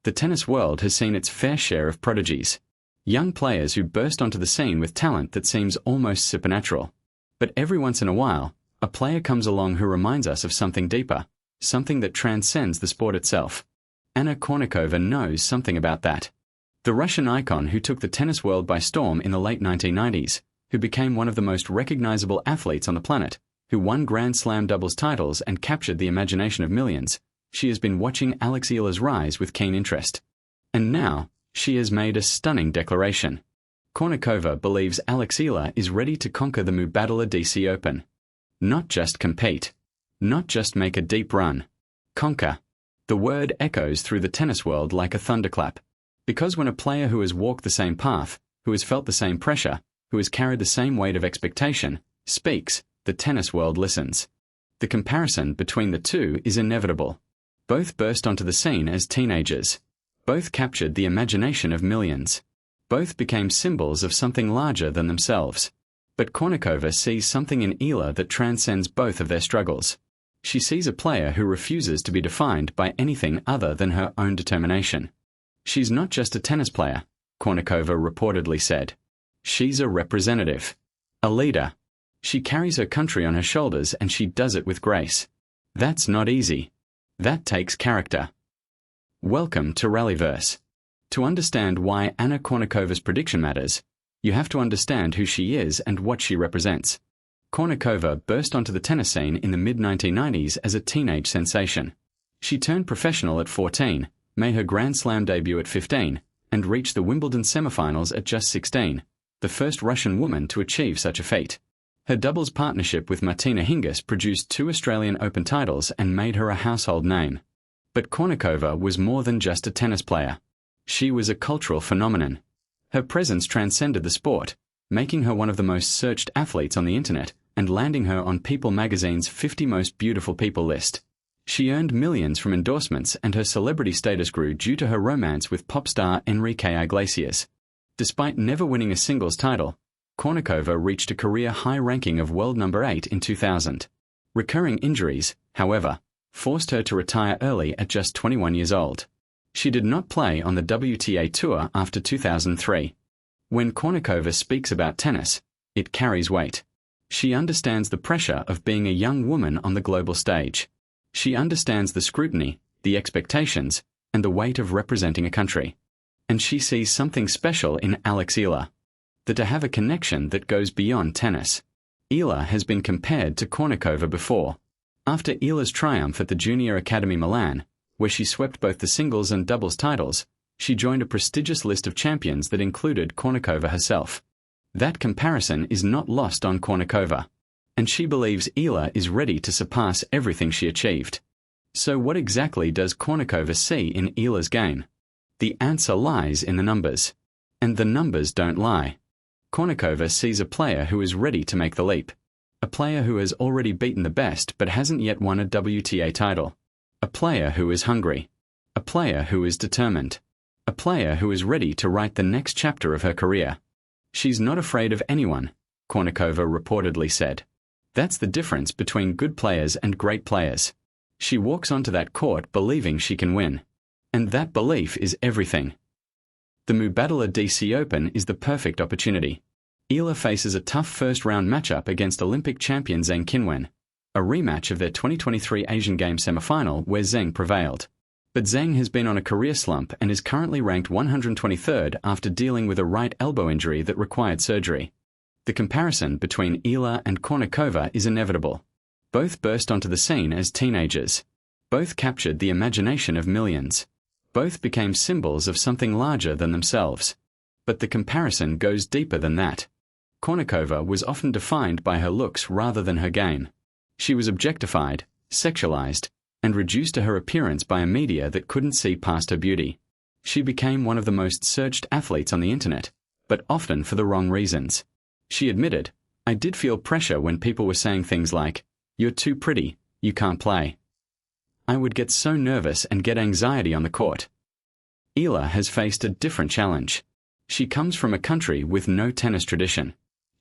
The tennis world has seen its fair share of prodigies. Young players who burst onto the scene with talent that seems almost supernatural. But every once in a while, a player comes along who reminds us of something deeper, something that transcends the sport itself. Anna Kournikova knows something about that. The Russian icon who took the tennis world by storm in the late 1990s, who became one of the most recognizable athletes on the planet, who won Grand Slam doubles titles and captured the imagination of millions, she has been watching Alex Eala's rise with keen interest. And now, she has made a stunning declaration. Kournikova believes Alex Eala is ready to conquer the Mubadala DC Open. Not just compete. Not just make a deep run. Conquer. The word echoes through the tennis world like a thunderclap. Because when a player who has walked the same path, who has felt the same pressure, who has carried the same weight of expectation, speaks, the tennis world listens. The comparison between the two is inevitable. Both burst onto the scene as teenagers. Both captured the imagination of millions. Both became symbols of something larger than themselves. But Kournikova sees something in Eala that transcends both of their struggles. She sees a player who refuses to be defined by anything other than her own determination. She's not just a tennis player, Kournikova reportedly said. She's a representative. A leader. She carries her country on her shoulders and she does it with grace. That's not easy. That takes character. Welcome to RallyVerse. To understand why Anna Kournikova's prediction matters, you have to understand who she is and what she represents. Kournikova burst onto the tennis scene in the mid-1990s as a teenage sensation. She turned professional at 14, made her Grand Slam debut at 15, and reached the Wimbledon semifinals at just 16, the first Russian woman to achieve such a feat. Her doubles partnership with Martina Hingis produced 2 Australian Open titles and made her a household name. But Kournikova was more than just a tennis player. She was a cultural phenomenon. Her presence transcended the sport, making her one of the most searched athletes on the internet and landing her on People magazine's 50 Most Beautiful People list. She earned millions from endorsements and her celebrity status grew due to her romance with pop star Enrique Iglesias. Despite never winning a singles title, Kournikova reached a career high ranking of world number 8 in 2000. Recurring injuries, however, forced her to retire early at just 21 years old. She did not play on the WTA Tour after 2003. When Kournikova speaks about tennis, it carries weight. She understands the pressure of being a young woman on the global stage. She understands the scrutiny, the expectations, and the weight of representing a country. And she sees something special in Alex Eala. That to have a connection that goes beyond tennis. Eala has been compared to Kournikova before. After Eala's triumph at the Junior Academy Milan, where she swept both the singles and doubles titles, she joined a prestigious list of champions that included Kournikova herself. That comparison is not lost on Kournikova, and she believes Eala is ready to surpass everything she achieved. So what exactly does Kournikova see in Eala's game? The answer lies in the numbers. And the numbers don't lie. Kournikova sees a player who is ready to make the leap. A player who has already beaten the best but hasn't yet won a WTA title. A player who is hungry. A player who is determined. A player who is ready to write the next chapter of her career. She's not afraid of anyone, Kournikova reportedly said. That's the difference between good players and great players. She walks onto that court believing she can win. And that belief is everything. The Mubadala DC Open is the perfect opportunity. Eala faces a tough first-round matchup against Olympic champion Zheng Qinwen, a rematch of their 2023 Asian Games semi-final where Zheng prevailed. But Zheng has been on a career slump and is currently ranked 123rd after dealing with a right elbow injury that required surgery. The comparison between Eala and Kournikova is inevitable. Both burst onto the scene as teenagers. Both captured the imagination of millions. Both became symbols of something larger than themselves. But the comparison goes deeper than that. Kournikova was often defined by her looks rather than her game. She was objectified, sexualized, and reduced to her appearance by a media that couldn't see past her beauty. She became one of the most searched athletes on the internet, but often for the wrong reasons. She admitted, "I did feel pressure when people were saying things like, 'You're too pretty, you can't play.' I would get so nervous and get anxiety on the court." Eala has faced a different challenge. She comes from a country with no tennis tradition.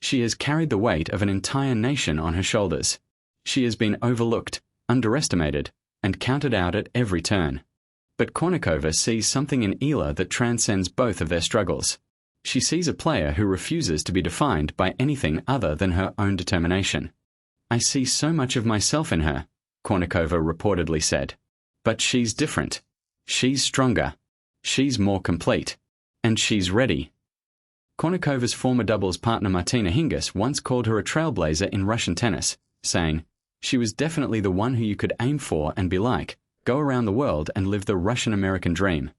She has carried the weight of an entire nation on her shoulders. She has been overlooked, underestimated, and counted out at every turn. But Kournikova sees something in Eala that transcends both of their struggles. She sees a player who refuses to be defined by anything other than her own determination. "I see so much of myself in her," Kournikova reportedly said. "But she's different. She's stronger. She's more complete. And she's ready." Kournikova's former doubles partner Martina Hingis once called her a trailblazer in Russian tennis, saying, "She was definitely the one who you could aim for and be like, go around the world and live the Russian-American dream."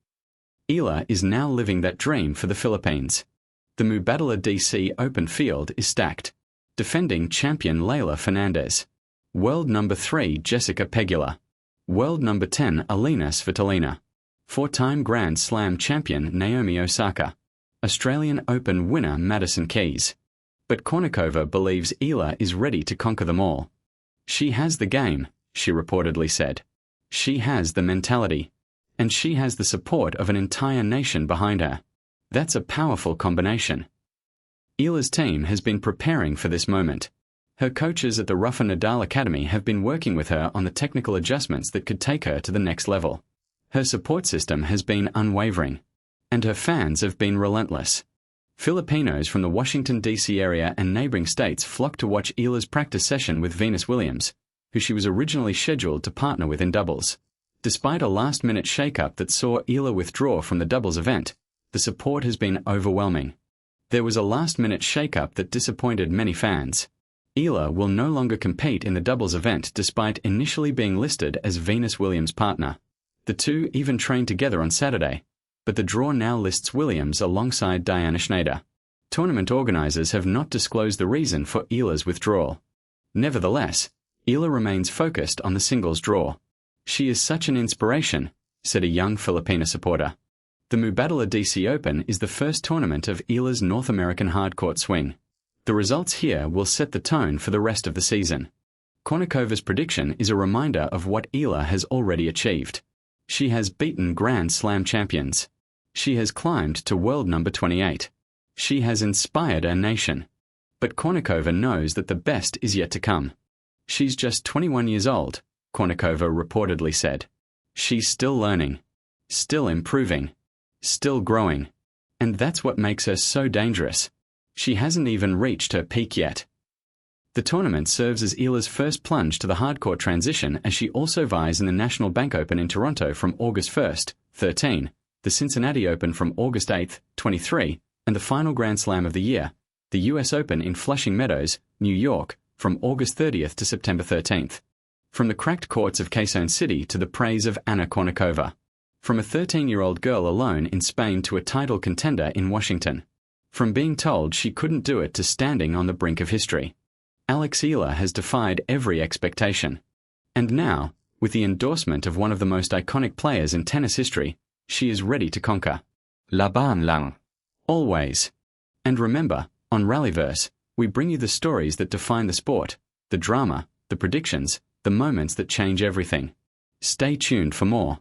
Eala is now living that dream for the Philippines. The Mubadala DC Open field is stacked. Defending champion Leylah Fernandez. World number 3 Jessica Pegula. World number 10 Alina Svitolina. Four-time Grand Slam champion Naomi Osaka. Australian Open winner Madison Keys. But Kournikova believes Eala is ready to conquer them all. "She has the game," she reportedly said. "She has the mentality. And she has the support of an entire nation behind her. That's a powerful combination." Eala's team has been preparing for this moment. Her coaches at the Rafa Nadal Academy have been working with her on the technical adjustments that could take her to the next level. Her support system has been unwavering. And her fans have been relentless. Filipinos from the Washington, D.C. area and neighboring states flocked to watch Eala's practice session with Venus Williams, who she was originally scheduled to partner with in doubles. Despite a last-minute shake-up that saw Eala withdraw from the doubles event, the support has been overwhelming. There was a last-minute shake-up that disappointed many fans. Eala will no longer compete in the doubles event despite initially being listed as Venus Williams' partner. The two even trained together on Saturday, but the draw now lists Williams alongside Diana Schneider. Tournament organizers have not disclosed the reason for Eala's withdrawal. Nevertheless, Eala remains focused on the singles draw. "She is such an inspiration," said a young Filipina supporter. The Mubadala DC Open is the first tournament of Eala's North American hardcourt swing. The results here will set the tone for the rest of the season. Kournikova's prediction is a reminder of what Eala has already achieved. She has beaten Grand Slam champions. She has climbed to world number 28. She has inspired a nation. But Kournikova knows that the best is yet to come. "She's just 21 years old," Kournikova reportedly said. "She's still learning, still improving, still growing. And that's what makes her so dangerous. She hasn't even reached her peak yet." The tournament serves as Eala's first plunge to the hardcourt transition as she also vies in the National Bank Open in Toronto from August 1st, 13, the Cincinnati Open from August 8th, 23, and the final Grand Slam of the year, the US Open in Flushing Meadows, New York, from August 30th to September 13th. From the cracked courts of Quezon City to the praise of Anna Kournikova. From a 13-year-old girl alone in Spain to a title contender in Washington. From being told she couldn't do it to standing on the brink of history. Alex Eala has defied every expectation. And now, with the endorsement of one of the most iconic players in tennis history, she is ready to conquer. Laban lang. Always. And remember, on RallyVerse, we bring you the stories that define the sport, the drama, the predictions, the moments that change everything. Stay tuned for more.